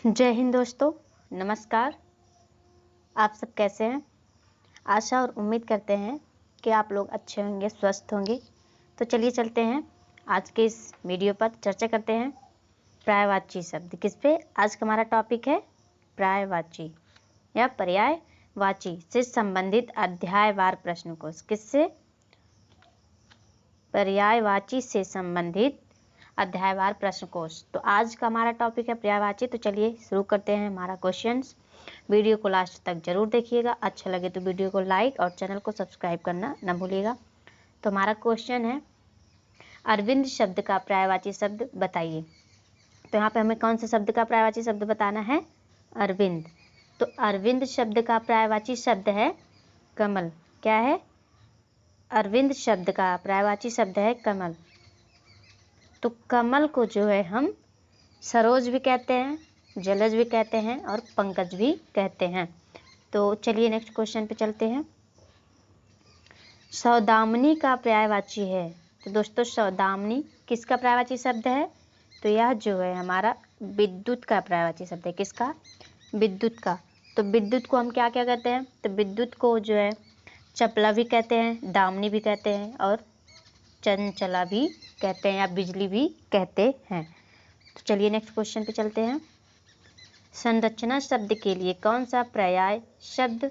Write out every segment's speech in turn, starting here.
जय हिंद दोस्तों, नमस्कार। आप सब कैसे हैं? आशा और उम्मीद करते हैं कि आप लोग अच्छे होंगे, स्वस्थ होंगे। तो चलिए चलते हैं आज के इस वीडियो पर चर्चा करते हैं पर्यायवाची शब्द। किस पे? आज का हमारा टॉपिक है पर्यायवाची या पर्यायवाची से संबंधित अध्यायवार प्रश्नकोश। किससे? पर्यायवाची से संबंधित अध्यायवार प्रश्नकोश। तो आज का हमारा टॉपिक है पर्यायवाची। तो चलिए शुरू करते हैं हमारा क्वेश्चंस। वीडियो को लास्ट तक जरूर देखिएगा। अच्छा लगे तो वीडियो को लाइक और चैनल को सब्सक्राइब करना न भूलिएगा। तो हमारा क्वेश्चन है, अरविंद शब्द का पर्यायवाची शब्द बताइए। तो यहाँ पे हमें कौन से शब्द का पर्यायवाची शब्द बताना है? अरविंद। तो अरविंद शब्द का पर्यायवाची शब्द है कमल। क्या है? अरविंद शब्द का पर्यायवाची शब्द है कमल। तो कमल को जो है हम सरोज भी कहते हैं, जलज भी कहते हैं और पंकज भी कहते हैं। तो चलिए नेक्स्ट क्वेश्चन पे चलते हैं। सौदामिनी का पर्यायवाची है। तो दोस्तों सौदामिनी किसका पर्यायवाची शब्द है? तो यह जो है हमारा विद्युत का पर्यायवाची शब्द है। किसका? विद्युत का। तो विद्युत को हम क्या क्या कहते हैं? तो विद्युत को जो है चपला भी कहते हैं, दामिनी भी कहते हैं और चंचला भी कहते हैं या बिजली भी कहते हैं। तो चलिए नेक्स्ट क्वेश्चन पे चलते हैं। संरचना शब्द के लिए कौन सा पर्याय शब्द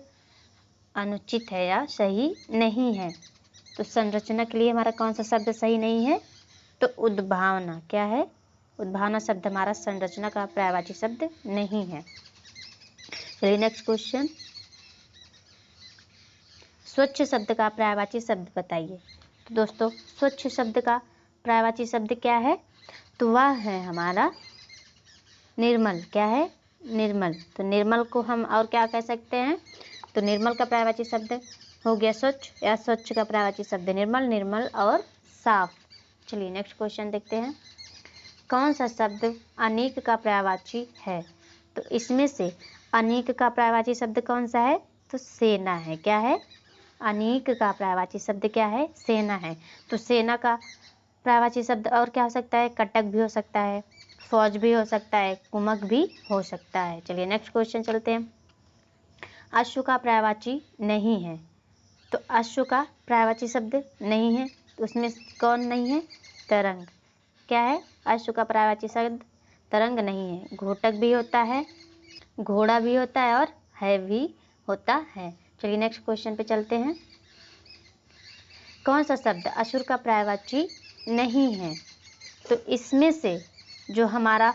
अनुचित है या सही नहीं है? तो संरचना के लिए हमारा कौन सा शब्द सही नहीं है? तो उद्भावना। क्या है? उद्भावना शब्द हमारा संरचना का पर्यायवाची शब्द नहीं है। चलिए नेक्स्ट क्वेश्चन, स्वच्छ शब्द का पर्यायवाची शब्द बताइए। तो दोस्तों स्वच्छ शब्द का पर्यायवाची शब्द क्या है? तो वह है हमारा निर्मल। क्या है? निर्मल। तो निर्मल को हम और क्या कह सकते हैं? तो निर्मल का पर्यायवाची शब्द हो गया स्वच्छ, या स्वच्छ का पर्यायवाची शब्द निर्मल, निर्मल और साफ। चलिए नेक्स्ट क्वेश्चन देखते हैं। कौन सा शब्द अनेक का पर्यायवाची है? तो इसमें से अनेक का पर्यायवाची शब्द कौन सा है? तो सेना है। क्या है? अनेक का पर्यायवाची शब्द क्या है? सेना है। तो सेना का पर्यायवाची शब्द और क्या हो सकता है? कटक भी हो सकता है, फौज भी हो सकता है, कुमक भी हो सकता है। चलिए नेक्स्ट क्वेश्चन चलते हैं। अश्व का पर्यायवाची नहीं है। तो अश्व का पर्यायवाची शब्द नहीं है, तो उसमें कौन नहीं है? तरंग। क्या है? अश्व का पर्यायवाची शब्द तरंग नहीं है। घोटक भी होता है, घोड़ा भी होता है और है भी होता है। चलिए नेक्स्ट क्वेश्चन पे चलते हैं। कौन सा शब्द असुर का पर्यायवाची नहीं है? तो इसमें से जो हमारा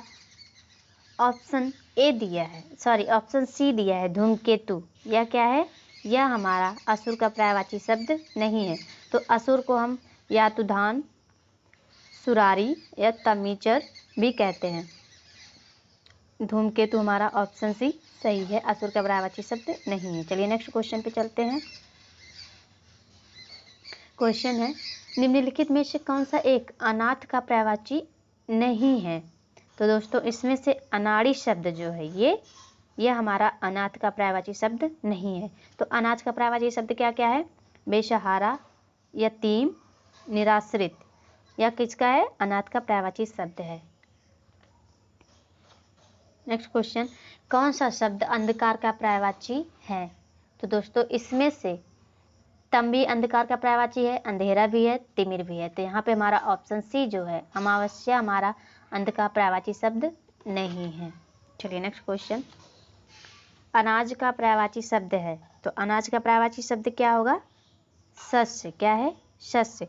ऑप्शन ए दिया है, सॉरी ऑप्शन सी दिया है, धूमकेतु, यह क्या है? यह हमारा असुर का पर्यायवाची शब्द नहीं है। तो असुर को हम या तो धान, सुरारी या तमीचर भी कहते हैं। धूमकेतु हमारा ऑप्शन सी सही है, असुर का पर्यायवाची शब्द नहीं है। चलिए नेक्स्ट क्वेश्चन पे चलते हैं। क्वेश्चन है, निम्नलिखित में से कौन सा एक अनाथ का पर्यायवाची नहीं है? तो दोस्तों इसमें से अनाड़ी शब्द जो है ये हमारा अनाथ का पर्यायवाची शब्द नहीं है। तो अनाथ का पर्यायवाची शब्द क्या क्या है? बेसहारा, यतीम, निराश्रित, यह किसका है? अनाथ का पर्यायवाची शब्द है। नेक्स्ट क्वेश्चन, कौन सा शब्द अंधकार का पर्यायवाची है? तो दोस्तों इसमें से तम भी अंधकार का पर्यायवाची है, अंधेरा भी है, तिमिर भी है। तो यहाँ पे हमारा ऑप्शन सी जो है अमावस्या हमारा अंध का पर्यायवाची शब्द नहीं है। चलिए नेक्स्ट क्वेश्चन, अनाज का पर्यायवाची शब्द है। तो अनाज का पर्यायवाची शब्द क्या होगा? शस्य। क्या है? शस्य।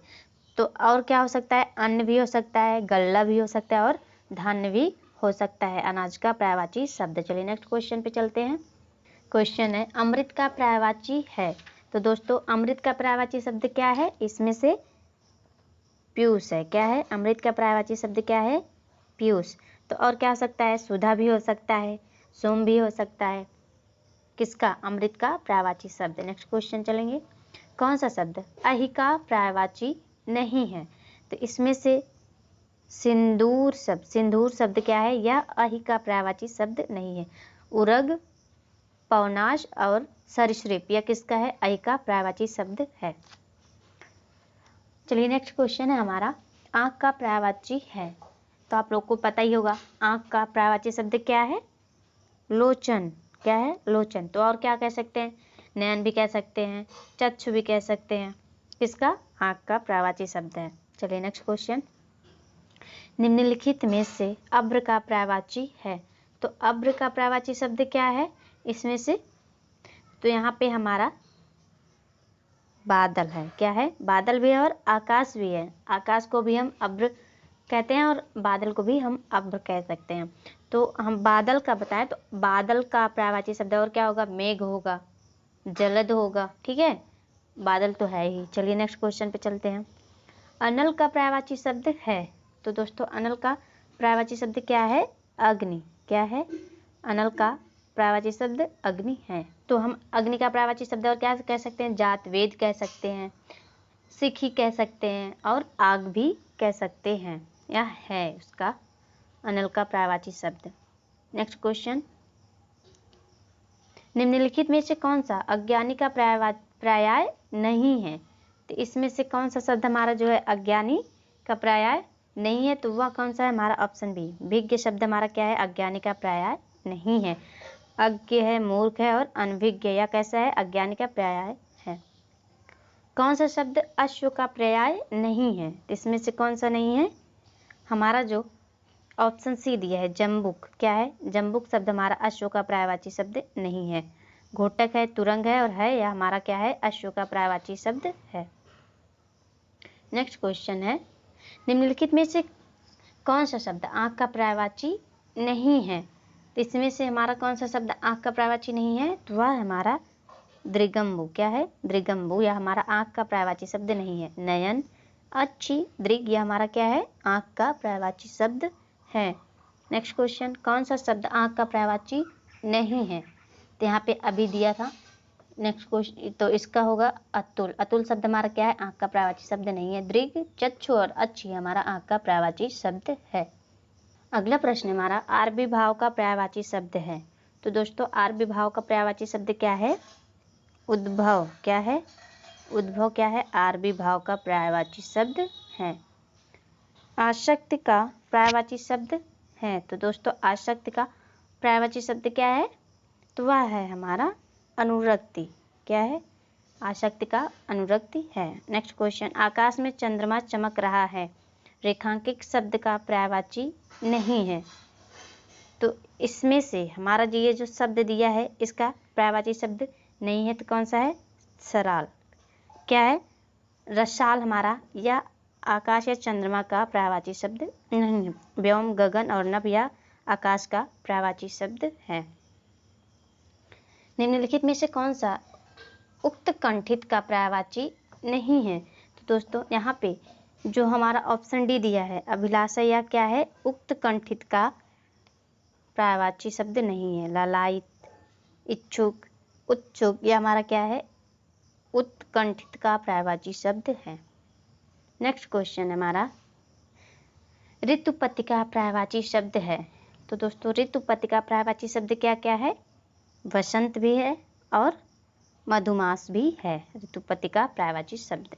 तो और क्या हो सकता है? अन्न भी हो सकता है, गल्ला भी हो सकता है और धान्य भी हो सकता है अनाज का पर्यायवाची शब्द। चलिए नेक्स्ट क्वेश्चन पे चलते हैं। क्वेश्चन है, अमृत का पर्यायवाची है। तो दोस्तों अमृत का पर्यायवाची शब्द क्या है? इसमें से पीयूष है। क्या है? अमृत का पर्यायवाची शब्द क्या है? पीयूष। तो और क्या हो सकता है? सुधा भी हो सकता है, सोम भी हो सकता है। किसका? अमृत का पर्यायवाची शब्द। नेक्स्ट क्वेश्चन चलेंगे। कौन सा शब्द अहि का पर्यायवाची नहीं है? तो इसमें से सिंदूर शब्द क्या है? यह अहि का पर्यायवाची शब्द नहीं है। उरग, पवनाश और सरीसृप यह किसका है? अहि का पर्यायवाची शब्द है। चलिए नेक्स्ट क्वेश्चन है हमारा, आँख का पर्यायवाची है। तो आप लोग को पता ही होगा आँख का पर्यायवाची शब्द क्या है? लोचन, क्या है? लोचन। तो और क्या कह सकते हैं? नयन भी कह सकते हैं, चक्षु भी कह सकते हैं। किसका? आँख का पर्यायवाची शब्द है। चलिए नेक्स्ट क्वेश्चन। निम्नलिखित में से अभ्र का पर्यायवाची है। तो अभ्र का पर्यायवाची शब्द क्या है इसमें से? तो यहाँ पे हमारा बादल है। क्या है? बादल भी है और आकाश भी है। आकाश को भी हम अभ्र कहते हैं और बादल को भी हम अभ्र कह सकते हैं। तो हम बादल का बताएं तो बादल का पर्यायवाची शब्द और क्या होगा? मेघ होगा, जलद होगा। ठीक है, बादल तो है ही। चलिए नेक्स्ट क्वेश्चन पे चलते हैं। अनल का पर्यायवाची शब्द है। तो दोस्तों अनल का पर्यायवाची शब्द क्या है? अग्नि। क्या है? अनल का पर्यायवाची शब्द अग्नि है। तो हम अग्नि का पर्यायवाची शब्द और क्या कह सकते हैं? जात वेद कह सकते हैं, सिखी कह सकते हैं और आग भी कह सकते हैं। यह है उसका अनल का पर्यायवाची शब्द। Next question. निम्नलिखित में से कौन सा अज्ञानी का पर्याय नहीं है? तो इसमें से कौन सा शब्द हमारा जो है अज्ञानी का पर्याय नहीं है? तो वह कौन सा है? हमारा ऑप्शन बी, विज्ञ शब्द हमारा क्या है? अज्ञानी का पर्याय नहीं है। अज्ञ है, मूर्ख है और अनभिज्ञ, या कैसा है? अज्ञानी का पर्याय है। कौन सा शब्द अश्व का पर्याय नहीं है? इसमें से कौन सा नहीं है? हमारा जो ऑप्शन सी दिया है जम्बुक। क्या है? जम्बुक शब्द हमारा अश्व का पर्यायवाची शब्द नहीं है। घोटक है, तुरंग है और है, यह हमारा क्या है? अश्व का पर्यायवाची शब्द है। नेक्स्ट क्वेश्चन है। निम्नलिखित में से कौन सा शब्द आँख का पर्यायवाची नहीं है? तो इसमें से हमारा कौन सा शब्द आँख का पर्यायवाची नहीं है? तो वह हमारा दृगम्बु। क्या है? दृगम्बु, यह हमारा आँख का पर्यायवाची शब्द नहीं है। नयन, अच्छी, दृग, यह हमारा क्या है? आँख का पर्यायवाची शब्द है। Next question. कौन सा शब्द आँख का पर्यायवाची नहीं है? तो यहाँ पे अभी दिया था। नेक्स्ट क्वेश्चन तो इसका होगा अतुल। अतुल शब्द हमारा क्या है? आँख का पर्यायवाची शब्द नहीं है। दृग, चक्षु और अच्छी हमारा आँख का पर्यायवाची शब्द है। अगला प्रश्न हमारा आरबी भाव का पर्यायवाची शब्द है। तो दोस्तों आरबी भाव का पर्यायवाची शब्द क्या है? उद्भव। क्या है? उद्भव क्या है? आरबी भाव का पर्यायवाची शब्द है। आसक्ति का पर्यायवाची शब्द है। तो दोस्तों आसक्ति का पर्यायवाची शब्द क्या है? तो वह है हमारा अनुरक्ति। क्या है? आसक्ति का अनुरक्ति है। Next question. आकाश में चंद्रमा चमक रहा है, रेखांकित शब्द का पर्यायवाची नहीं है। तो इसमें से हमारा ये जो शब्द दिया है इसका पर्यायवाची शब्द नहीं है। तो कौन सा है? सराल। क्या है? रसाल हमारा या आकाश या चंद्रमा का पर्यायवाची शब्द नहीं है। व्योम, गगन और नभ या आकाश का पर्यायवाची शब्द है। निम्नलिखित में से कौन सा उक्त कंठित का पर्यायवाची नहीं है? तो दोस्तों यहाँ पे जो हमारा ऑप्शन डी दिया है अभिलाषा, या क्या है? उक्त कंठित का पर्यायवाची शब्द नहीं है। लालायित, इच्छुक, उत्सुक, यह हमारा क्या है? उत्कंठित का पर्यायवाची शब्द है। नेक्स्ट क्वेश्चन हमारा ऋतुपति का पर्यायवाची शब्द है। तो दोस्तों ऋतुपति का पर्यायवाची शब्द क्या क्या है? वसंत भी है और मधुमास भी है ऋतुपति का पर्यायवाची शब्द।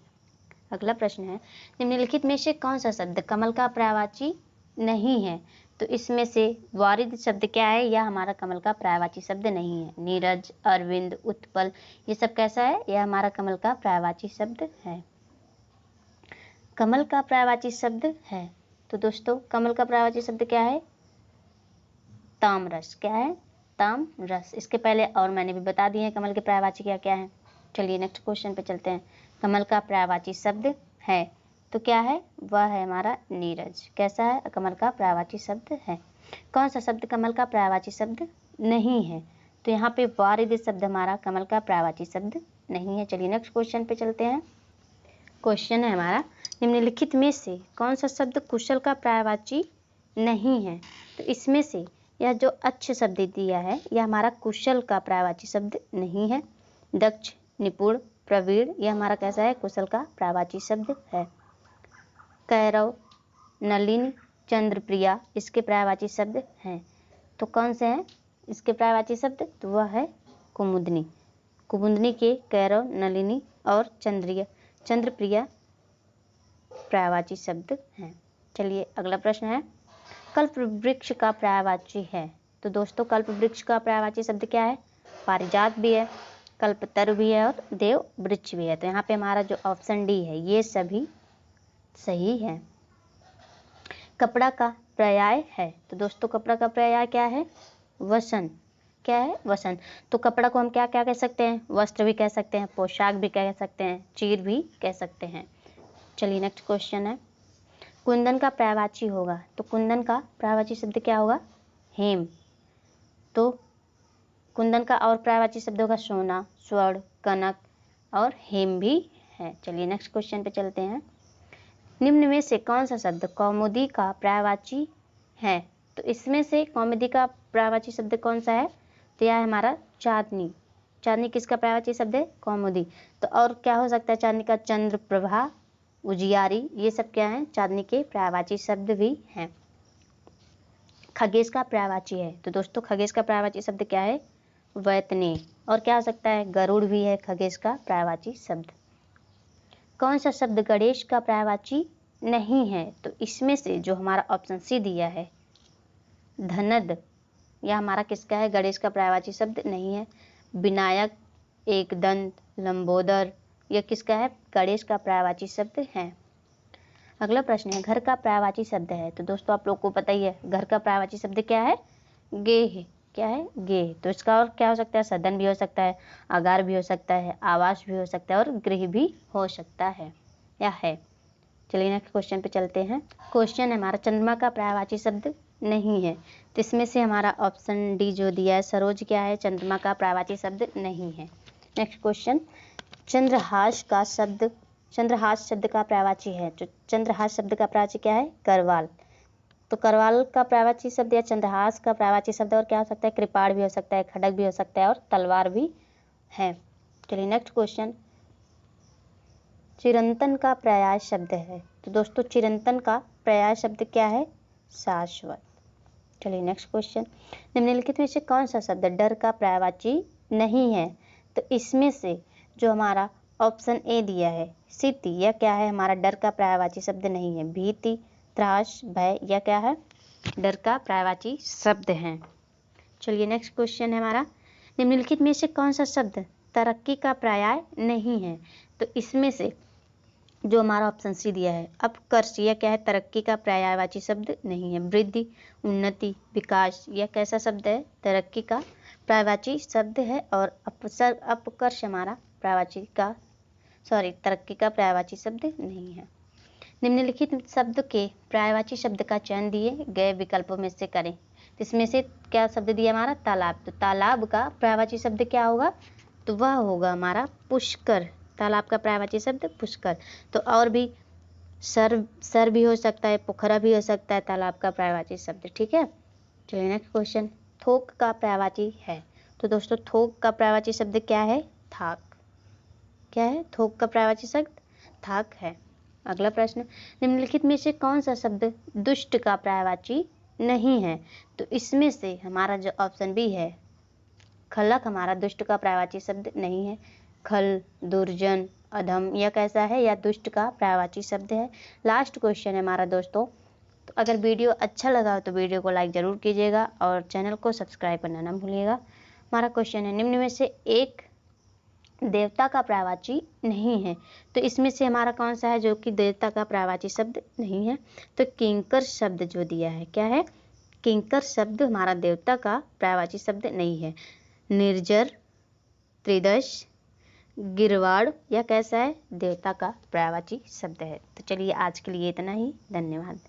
अगला प्रश्न है। निम्नलिखित में से कौन सा शब्द कमल का पर्यायवाची नहीं है? तो इसमें से वारिद शब्द क्या है? यह हमारा कमल का पर्यायवाची शब्द नहीं है। नीरज, अरविंद, उत्पल, ये सब कैसा है? यह हमारा कमल का पर्यायवाची शब्द है। कमल का पर्यायवाची शब्द है। तो दोस्तों कमल का पर्यायवाची शब्द क्या है? तामरस। क्या है? तामरस। इसके पहले और मैंने भी बता दिए हैं कमल के पर्यायवाची क्या क्या है। चलिए नेक्स्ट क्वेश्चन पे चलते हैं। कमल का पर्यायवाची शब्द है तो क्या है? वह है हमारा नीरज। कैसा है? कमल का पर्यायवाची शब्द है। कौन सा शब्द कमल का पर्यायवाची शब्द नहीं है? तो यहाँ पे वारिद शब्द हमारा कमल का पर्यायवाची शब्द नहीं है। चलिए नेक्स्ट क्वेश्चन पे चलते हैं। क्वेश्चन है हमारा निम्नलिखित में से कौन सा शब्द कुशल का पर्यायवाची नहीं है? तो इसमें से यह जो अच्छ शब्द दिया है यह हमारा कुशल का पर्यायवाची शब्द नहीं है। दक्ष, निपुण, प्रवीण, यह हमारा कैसा है? कुशल का पर्यायवाची शब्द है। कैरव, नलिनी, चंद्रप्रिया, इसके पर्यायवाची शब्द हैं। तो कौन से हैं इसके पर्यायवाची शब्द? तो वह है कुमुदनी। कुमुदनी के कैरव, नलिनी और चंद्रप्रिया पर्यायवाची शब्द हैं। चलिए अगला प्रश्न है। कल्प वृक्ष का पर्यायवाची है। तो दोस्तों कल्प वृक्ष का पर्यायवाची शब्द क्या है? पारिजात भी है, कल्पतरु भी है और देव वृक्ष भी है। तो यहाँ पे हमारा जो ऑप्शन डी है ये सभी सही है। कपड़ा का पर्याय है, तो दोस्तों कपड़ा का पर्याय क्या है? वसन। क्या है? वसन। तो कपड़ा को हम क्या क्या कह सकते हैं? वस्त्र भी कह सकते हैं, पोशाक भी कह सकते हैं, चीर भी कह सकते हैं। चलिए नेक्स्ट क्वेश्चन है, कुंदन का पर्यायवाची होगा, तो कुंदन का पर्यायवाची शब्द क्या होगा? हेम। तो कुंदन का और पर्यायवाची शब्द होगा सोना, स्वर्ण, कनक और हेम भी है। चलिए नेक्स्ट क्वेश्चन पे चलते हैं, निम्न में से कौन सा शब्द कौमुदी का पर्यायवाची है? तो इसमें से कौमुदी का पर्यायवाची शब्द कौन सा है? तो यह है हमारा चांदनी। चांदनी किसका पर्यायवाची शब्द है? कौमुदी। तो और क्या हो सकता है चांदनी का? चंद्र प्रभा, उजियारी, ये सब क्या है? चांदनी के पर्यायवाची शब्द भी हैं। खगेश का पर्यायवाची है, तो दोस्तों खगेश का पर्यायवाची शब्द क्या है? वैतने। और क्या हो सकता है? गरुड़ भी है खगेश का पर्यायवाची शब्द। कौन सा शब्द गणेश का पर्यायवाची नहीं है? तो इसमें से जो हमारा ऑप्शन सी दिया है धनद, यह हमारा किसका है? गणेश का पर्यायवाची शब्द नहीं है। विनायक, एकदंत, लंबोदर, यह किसका है? गणेश का पर्यायवाची शब्द है। अगला प्रश्न है, घर का पर्यायवाची शब्द है, तो दोस्तों आप लोग को पता ही है घर का पर्यायवाची शब्द क्या है? गेह। क्या है? गेह। तो इसका और क्या हो सकता है? सदन भी हो सकता है, आगार भी हो सकता है, आवास भी हो सकता है और गृह भी हो सकता है या है। चलिए नेक्स्ट क्वेश्चन पे चलते हैं। क्वेश्चन है हमारा, चंद्रमा का पर्यायवाची शब्द नहीं है, तो इसमें से हमारा ऑप्शन डी जो दिया है सरोज क्या है? चंद्रमा का पर्यायवाची शब्द नहीं है। नेक्स्ट क्वेश्चन, चंद्रहास शब्द का पर्यायवाची है, तो चंद्रहास शब्द का पर्यायवाची क्या है? करवाल। तो करवाल का पर्यायवाची शब्द या चंद्रहास का पर्यायवाची शब्द और क्या हो सकता है? कृपाण भी हो सकता है, खड़ग भी हो सकता है और तलवार भी है। चलिए नेक्स्ट क्वेश्चन, चिरंतन का पर्याय शब्द है, तो दोस्तों चिरंतन का पर्याय शब्द क्या है? शाश्वत। चलिए नेक्स्ट क्वेश्चन, निम्नलिखित में से कौन सा शब्द डर का पर्यायवाची नहीं है? तो इसमें से जो हमारा ऑप्शन ए दिया है स्थिति, यह क्या है? हमारा डर का पर्यायवाची शब्द नहीं है। भीति, त्रास, भय, यह क्या है? डर का पर्यायवाची शब्द है। चलिए नेक्स्ट क्वेश्चन है हमारा, निम्नलिखित में से कौन सा शब्द तरक्की का पर्याय नहीं है? तो इसमें से जो हमारा ऑप्शन सी दिया है अपकर्ष, यह क्या है? तरक्की का पर्यायवाची शब्द नहीं है। वृद्धि, उन्नति, विकास, यह कैसा शब्द है? तरक्की का पर्यायवाची शब्द है। और अपकर्ष हमारा तरक्की का पर्यायवाची शब्द नहीं है। निम्नलिखित शब्द के पर्यायवाची शब्द का चयन दिए गए विकल्पों में से करें। इसमें से क्या शब्द दिया हमारा? तालाब। तो तालाब का पर्यायवाची शब्द क्या होगा? तो वह होगा हमारा पुष्कर। तालाब का पर्यायवाची शब्द पुष्कर। तो और भी सर भी हो सकता है, पोखरा भी हो सकता है तालाब का पर्यायवाची शब्द। ठीक है, चलिए नेक्स्ट क्वेश्चन, थोक का पर्यायवाची है, तो दोस्तों थोक का पर्यायवाची शब्द क्या है? थाक। क्या है? थोक का पर्यायवाची शब्द थाक है। अगला प्रश्न, निम्नलिखित में से कौन सा शब्द दुष्ट का पर्यायवाची नहीं है? तो इसमें से हमारा जो ऑप्शन बी है खलक हमारा दुष्ट का पर्यायवाची शब्द नहीं है। खल, दुर्जन, अधम, यह कैसा है? या दुष्ट का पर्यायवाची शब्द है। लास्ट क्वेश्चन है हमारा दोस्तों, तो अगर वीडियो अच्छा लगा हो तो वीडियो को लाइक ज़रूर कीजिएगा और चैनल को सब्सक्राइब करना ना भूलिएगा। हमारा क्वेश्चन है, निम्न में से एक देवता का पर्यायवाची नहीं है, तो इसमें से हमारा कौन सा है जो कि देवता का पर्यायवाची शब्द नहीं है? तो किंकर शब्द जो दिया है, क्या है? किंकर शब्द हमारा देवता का पर्यायवाची शब्द नहीं है। निर्जर, त्रिदश, गिरवाड़, यह कैसा है? देवता का पर्यायवाची शब्द है। तो चलिए आज के लिए इतना ही, धन्यवाद।